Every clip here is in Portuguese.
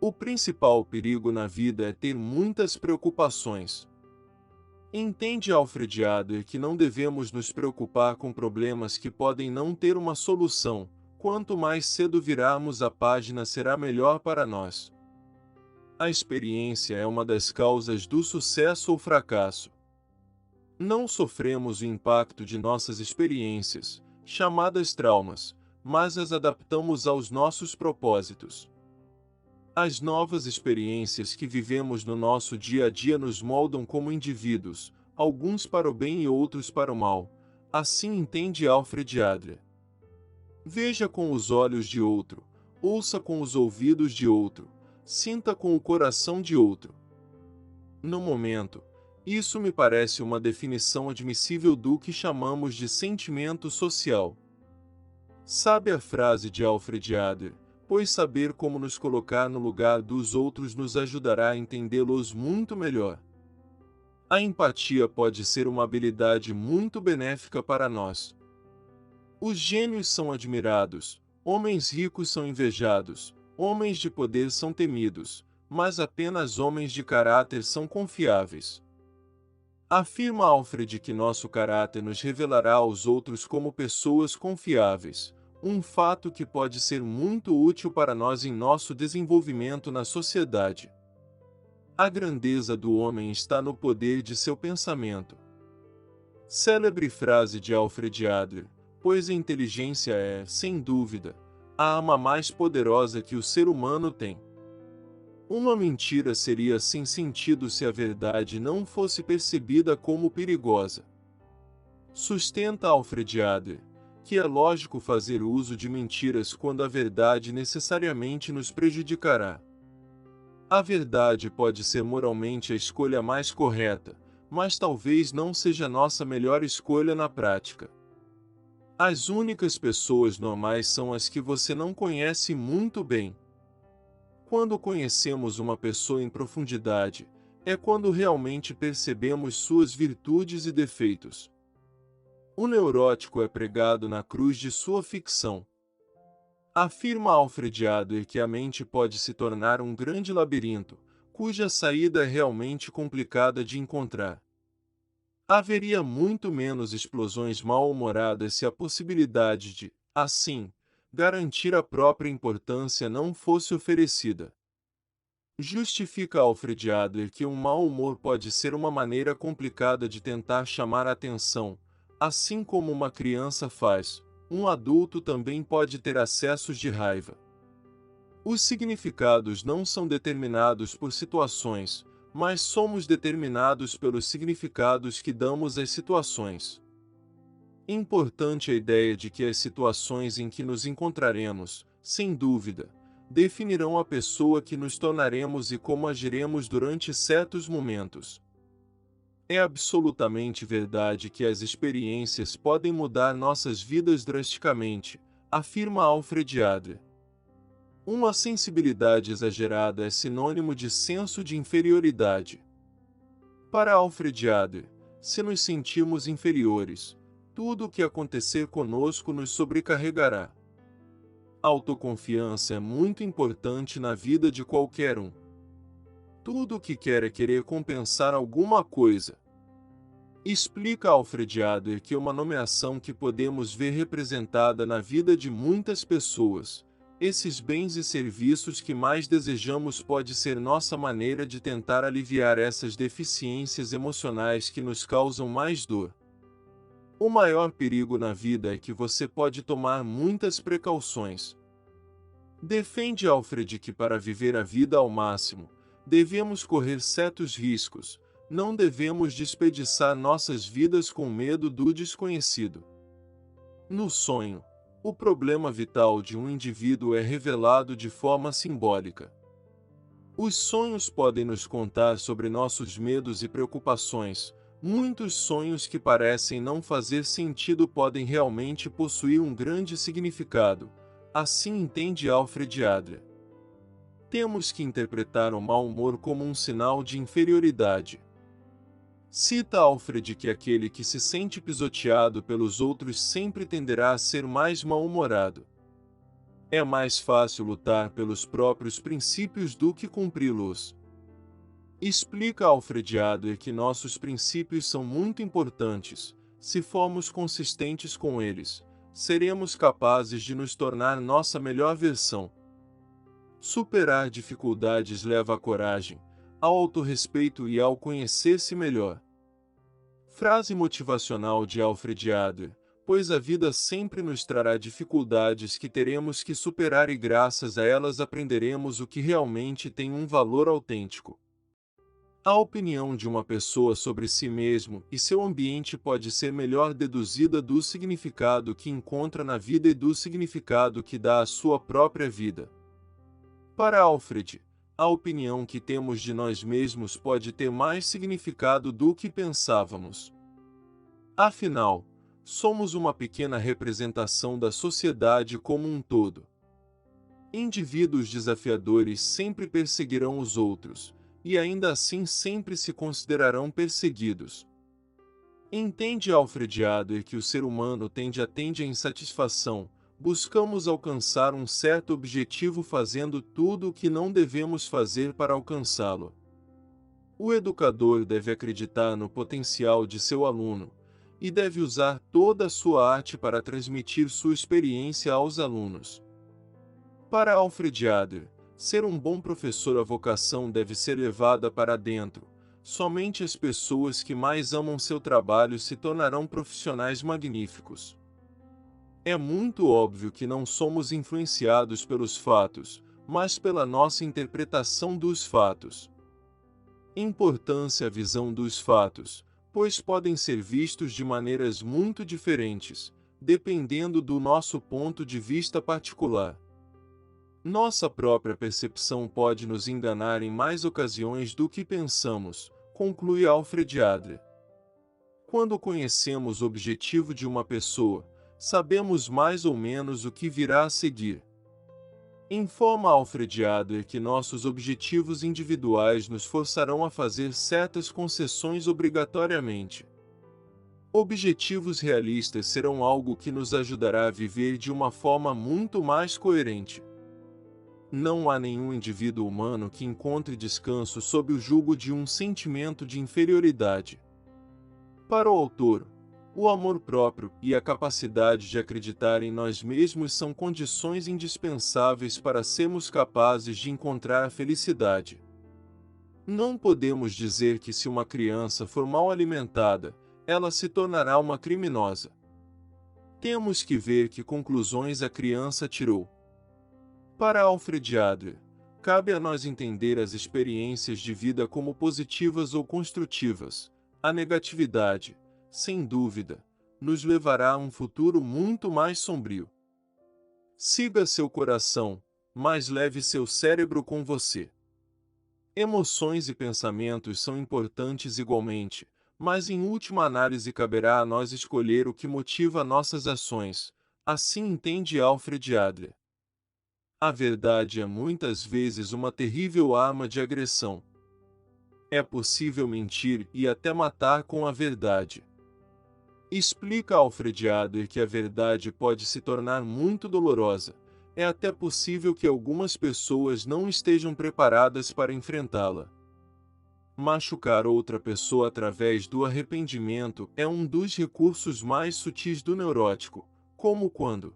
O principal perigo na vida é ter muitas preocupações. Entende Alfred Adler que não devemos nos preocupar com problemas que podem não ter uma solução. Quanto mais cedo virarmos a página será melhor para nós. A experiência é uma das causas do sucesso ou fracasso. Não sofremos o impacto de nossas experiências, chamadas traumas, mas as adaptamos aos nossos propósitos. As novas experiências que vivemos no nosso dia a dia nos moldam como indivíduos, alguns para o bem e outros para o mal. Assim entende Alfred Adler. Veja com os olhos de outro, ouça com os ouvidos de outro, sinta com o coração de outro. No momento, isso me parece uma definição admissível do que chamamos de sentimento social. Sabe a frase de Alfred Adler? Pois saber como nos colocar no lugar dos outros nos ajudará a entendê-los muito melhor. A empatia pode ser uma habilidade muito benéfica para nós. Os gênios são admirados, homens ricos são invejados, homens de poder são temidos, mas apenas homens de caráter são confiáveis. Afirma Alfred que nosso caráter nos revelará aos outros como pessoas confiáveis, um fato que pode ser muito útil para nós em nosso desenvolvimento na sociedade. A grandeza do homem está no poder de seu pensamento. Célebre frase de Alfred Adler, pois a inteligência é, sem dúvida, a arma mais poderosa que o ser humano tem. Uma mentira seria sem sentido se a verdade não fosse percebida como perigosa. Sustenta Alfred Adler, que é lógico fazer uso de mentiras quando a verdade necessariamente nos prejudicará. A verdade pode ser moralmente a escolha mais correta, mas talvez não seja nossa melhor escolha na prática. As únicas pessoas normais são as que você não conhece muito bem. Quando conhecemos uma pessoa em profundidade, é quando realmente percebemos suas virtudes e defeitos. O neurótico é pregado na cruz de sua ficção. Afirma Alfred Adler que a mente pode se tornar um grande labirinto, cuja saída é realmente complicada de encontrar. Haveria muito menos explosões mal-humoradas se a possibilidade de, assim, garantir a própria importância não fosse oferecida. Justifica Alfred Adler que um mau humor pode ser uma maneira complicada de tentar chamar a atenção, assim como uma criança faz, um adulto também pode ter acessos de raiva. Os significados não são determinados por situações, mas somos determinados pelos significados que damos às situações. Importante a ideia de que as situações em que nos encontraremos, sem dúvida, definirão a pessoa que nos tornaremos e como agiremos durante certos momentos. É absolutamente verdade que as experiências podem mudar nossas vidas drasticamente, afirma Alfred Adler. Uma sensibilidade exagerada é sinônimo de senso de inferioridade. Para Alfred Adler, se nos sentirmos inferiores, tudo o que acontecer conosco nos sobrecarregará. Autoconfiança é muito importante na vida de qualquer um. Tudo o que quer é querer compensar alguma coisa. Explica Alfred Adler que uma nomeação que podemos ver representada na vida de muitas pessoas, esses bens e serviços que mais desejamos pode ser nossa maneira de tentar aliviar essas deficiências emocionais que nos causam mais dor. O maior perigo na vida é que você pode tomar muitas precauções. Defende Alfred que para viver a vida ao máximo, devemos correr certos riscos, não devemos desperdiçar nossas vidas com medo do desconhecido. No sonho, o problema vital de um indivíduo é revelado de forma simbólica. Os sonhos podem nos contar sobre nossos medos e preocupações. Muitos sonhos que parecem não fazer sentido podem realmente possuir um grande significado. Assim entende Alfred Adler. Temos que interpretar o mau humor como um sinal de inferioridade. Cita Alfred que aquele que se sente pisoteado pelos outros sempre tenderá a ser mais mal-humorado. É mais fácil lutar pelos próprios princípios do que cumpri-los. Explica Alfred Adler que nossos princípios são muito importantes. Se formos consistentes com eles, seremos capazes de nos tornar nossa melhor versão. Superar dificuldades leva à coragem, ao autorrespeito e ao conhecer-se melhor. Frase motivacional de Alfred Adler: pois a vida sempre nos trará dificuldades que teremos que superar e graças a elas aprenderemos o que realmente tem um valor autêntico. A opinião de uma pessoa sobre si mesmo e seu ambiente pode ser melhor deduzida do significado que encontra na vida e do significado que dá à sua própria vida. Para Alfred, a opinião que temos de nós mesmos pode ter mais significado do que pensávamos. Afinal, somos uma pequena representação da sociedade como um todo. Indivíduos desafiadores sempre perseguirão os outros, e ainda assim sempre se considerarão perseguidos. Entende Alfred Adler que o ser humano tende à insatisfação, buscamos alcançar um certo objetivo fazendo tudo o que não devemos fazer para alcançá-lo. O educador deve acreditar no potencial de seu aluno, e deve usar toda a sua arte para transmitir sua experiência aos alunos. Para Alfred Adler, ser um bom professor, a vocação deve ser levada para dentro. Somente as pessoas que mais amam seu trabalho se tornarão profissionais magníficos. É muito óbvio que não somos influenciados pelos fatos, mas pela nossa interpretação dos fatos. Importância a visão dos fatos, pois podem ser vistos de maneiras muito diferentes, dependendo do nosso ponto de vista particular. Nossa própria percepção pode nos enganar em mais ocasiões do que pensamos, conclui Alfred Adler. Quando conhecemos o objetivo de uma pessoa, sabemos mais ou menos o que virá a seguir. Informa Alfred Adler que nossos objetivos individuais nos forçarão a fazer certas concessões obrigatoriamente. Objetivos realistas serão algo que nos ajudará a viver de uma forma muito mais coerente. Não há nenhum indivíduo humano que encontre descanso sob o jugo de um sentimento de inferioridade. Para o autor, o amor próprio e a capacidade de acreditar em nós mesmos são condições indispensáveis para sermos capazes de encontrar a felicidade. Não podemos dizer que se uma criança for mal alimentada, ela se tornará uma criminosa. Temos que ver que conclusões a criança tirou. Para Alfred Adler, cabe a nós entender as experiências de vida como positivas ou construtivas. A negatividade, sem dúvida, nos levará a um futuro muito mais sombrio. Siga seu coração, mas leve seu cérebro com você. Emoções e pensamentos são importantes igualmente, mas em última análise caberá a nós escolher o que motiva nossas ações. Assim entende Alfred Adler. A verdade é muitas vezes uma terrível arma de agressão. É possível mentir e até matar com a verdade. Explica Alfred Adler que a verdade pode se tornar muito dolorosa. É até possível que algumas pessoas não estejam preparadas para enfrentá-la. Machucar outra pessoa através do arrependimento é um dos recursos mais sutis do neurótico, como quando,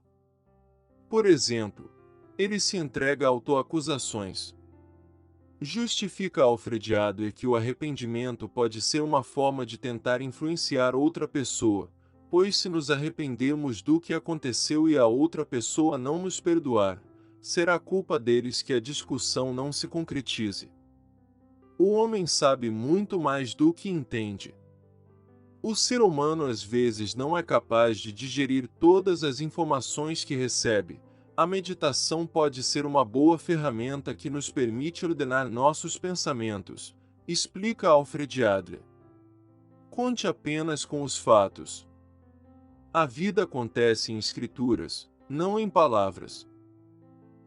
por exemplo, ele se entrega a autoacusações. Justifica Alfred Adler que o arrependimento pode ser uma forma de tentar influenciar outra pessoa, pois se nos arrependermos do que aconteceu e a outra pessoa não nos perdoar, será culpa deles que a discussão não se concretize. O homem sabe muito mais do que entende. O ser humano às vezes não é capaz de digerir todas as informações que recebe. A meditação pode ser uma boa ferramenta que nos permite ordenar nossos pensamentos, explica Alfred Adler. Conte apenas com os fatos. A vida acontece em escrituras, não em palavras.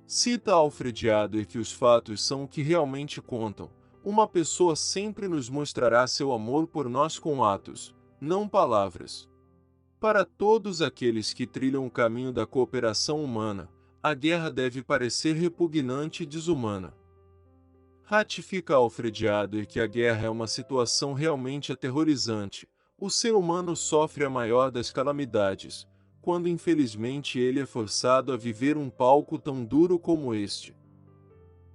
Cita Alfred Adler que os fatos são o que realmente contam. Uma pessoa sempre nos mostrará seu amor por nós com atos, não palavras. Para todos aqueles que trilham o caminho da cooperação humana, a guerra deve parecer repugnante e desumana. Ratifica Alfred Adler que a guerra é uma situação realmente aterrorizante. O ser humano sofre a maior das calamidades, quando infelizmente ele é forçado a viver um palco tão duro como este.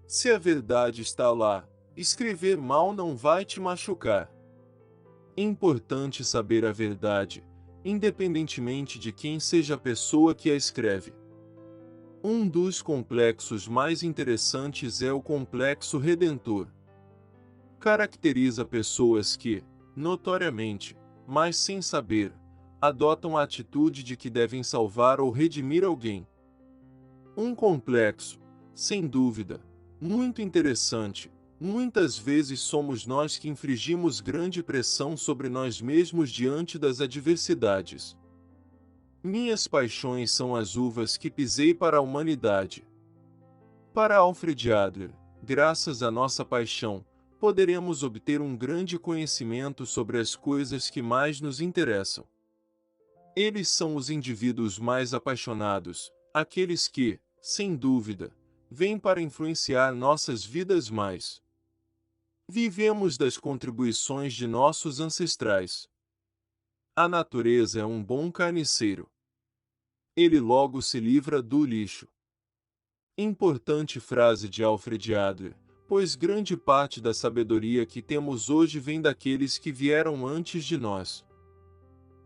Se a verdade está lá, escrever mal não vai te machucar. É importante saber a verdade, independentemente de quem seja a pessoa que a escreve. Um dos complexos mais interessantes é o complexo redentor. Caracteriza pessoas que, notoriamente, mas sem saber, adotam a atitude de que devem salvar ou redimir alguém. Um complexo, sem dúvida, muito interessante. Muitas vezes somos nós que infligimos grande pressão sobre nós mesmos diante das adversidades. Minhas paixões são as uvas que pisei para a humanidade. Para Alfred Adler, graças à nossa paixão, poderemos obter um grande conhecimento sobre as coisas que mais nos interessam. Eles são os indivíduos mais apaixonados, aqueles que, sem dúvida, vêm para influenciar nossas vidas mais. Vivemos das contribuições de nossos ancestrais. A natureza é um bom carniceiro. Ele logo se livra do lixo. Importante frase de Alfred Adler, pois grande parte da sabedoria que temos hoje vem daqueles que vieram antes de nós.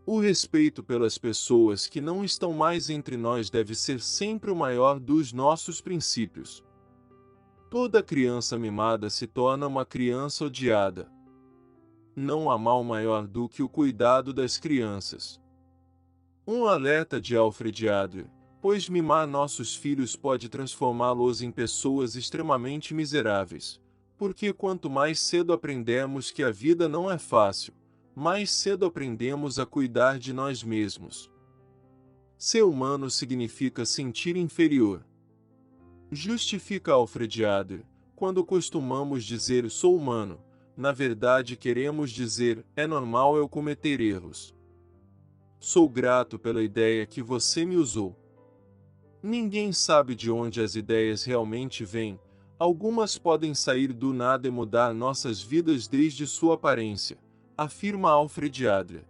O respeito pelas pessoas que não estão mais entre nós deve ser sempre o maior dos nossos princípios. Toda criança mimada se torna uma criança odiada. Não há mal maior do que o cuidado das crianças. Um alerta de Alfred Adler, pois mimar nossos filhos pode transformá-los em pessoas extremamente miseráveis, porque quanto mais cedo aprendemos que a vida não é fácil, mais cedo aprendemos a cuidar de nós mesmos. Ser humano significa sentir inferior. Justifica Alfred Adler, quando costumamos dizer sou humano, na verdade queremos dizer é normal eu cometer erros. Sou grato pela ideia que você me usou. Ninguém sabe de onde as ideias realmente vêm, algumas podem sair do nada e mudar nossas vidas desde sua aparência, afirma Alfred Adler.